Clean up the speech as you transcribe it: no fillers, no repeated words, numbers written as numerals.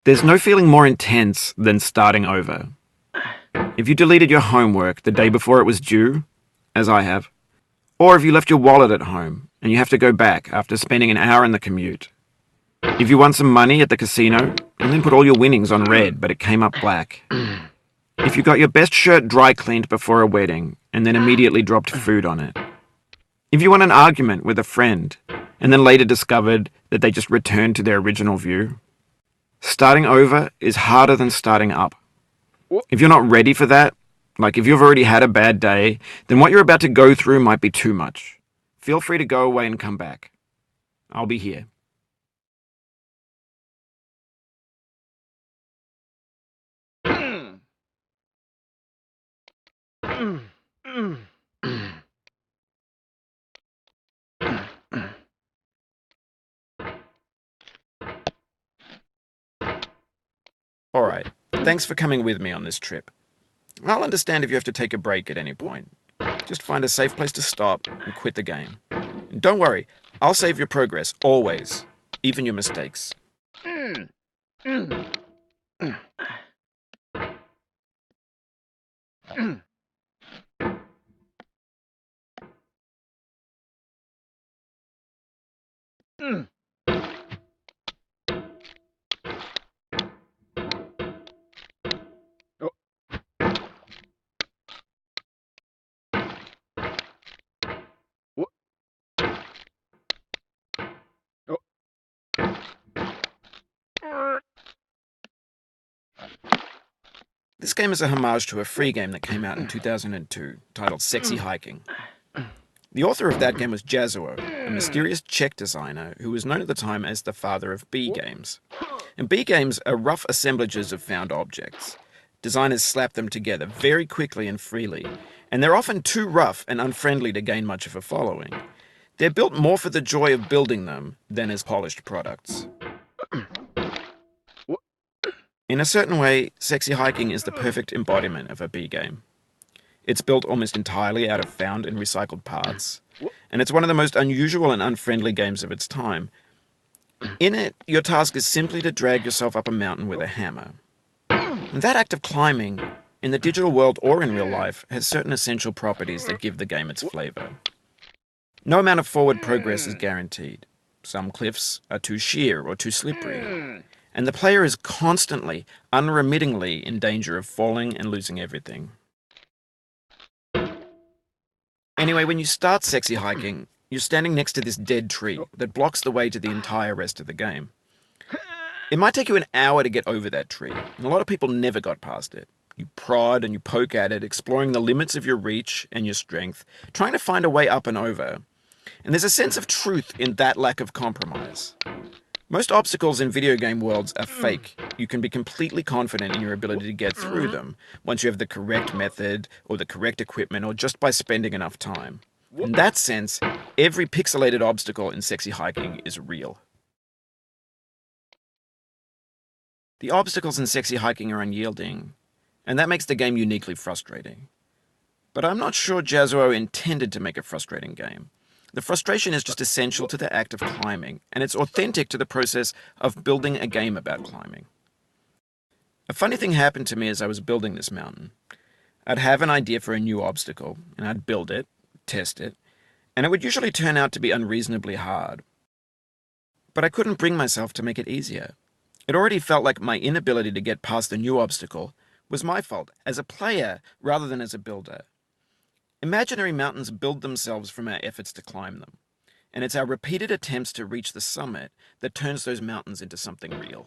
There's no feeling more intense than starting over. If you deleted your homework the day before it was due, as I have, or if you left your wallet at home and you have to go back after spending an hour in the commute. If you won some money at the casino and then put all your winnings on red but it came up black. If you got your best shirt dry cleaned before a wedding and then immediately dropped food on it. If you won an argument with a friend and then later discovered that they just returned to their original view. Starting over is harder than starting up. If you're not ready for that, like if you've already had a bad day, then what you're about to go through might be too much. Feel free to go away and come back. I'll be here. Alright, thanks for coming with me on this trip. I'll understand if you have to take a break at any point. Just find a safe place to stop and quit the game. And don't worry, I'll save your progress, always. Even your mistakes. This game is a homage to a free game that came out in 2002, titled Sexy Hiking. The author of that game was Jazuo, a mysterious Czech designer who was known at the time as the father of B games. And B games are rough assemblages of found objects. Designers slap them together very quickly and freely, and they're often too rough and unfriendly to gain much of a following. They're built more for the joy of building them than as polished products. In a certain way, Sexy Hiking is the perfect embodiment of a B game. It's built almost entirely out of found and recycled parts, and it's one of the most unusual and unfriendly games of its time. In it, your task is simply to drag yourself up a mountain with a hammer. And that act of climbing, in the digital world or in real life, has certain essential properties that give the game its flavor. No amount of forward progress is guaranteed. Some cliffs are too sheer or too slippery. And the player is constantly, unremittingly in danger of falling and losing everything. Anyway, when you start Sexy Hiking, you're standing next to this dead tree that blocks the way to the entire rest of the game. It might take you an hour to get over that tree, and a lot of people never got past it. You prod and you poke at it, exploring the limits of your reach and your strength, trying to find a way up and over. And there's a sense of truth in that lack of compromise. Most obstacles in video game worlds are fake. You can be completely confident in your ability to get through them once you have the correct method or the correct equipment or just by spending enough time. In that sense, every pixelated obstacle in Sexy Hiking is real. The obstacles in Sexy Hiking are unyielding, and that makes the game uniquely frustrating. But I'm not sure Jazuo intended to make a frustrating game. The frustration is just essential to the act of climbing, and it's authentic to the process of building a game about climbing. A funny thing happened to me as I was building this mountain. I'd have an idea for a new obstacle, and I'd build it, test it, and it would usually turn out to be unreasonably hard. But I couldn't bring myself to make it easier. It already felt like my inability to get past the new obstacle was my fault, as a player rather than as a builder. Imaginary mountains build themselves from our efforts to climb them, and it's our repeated attempts to reach the summit that turns those mountains into something real.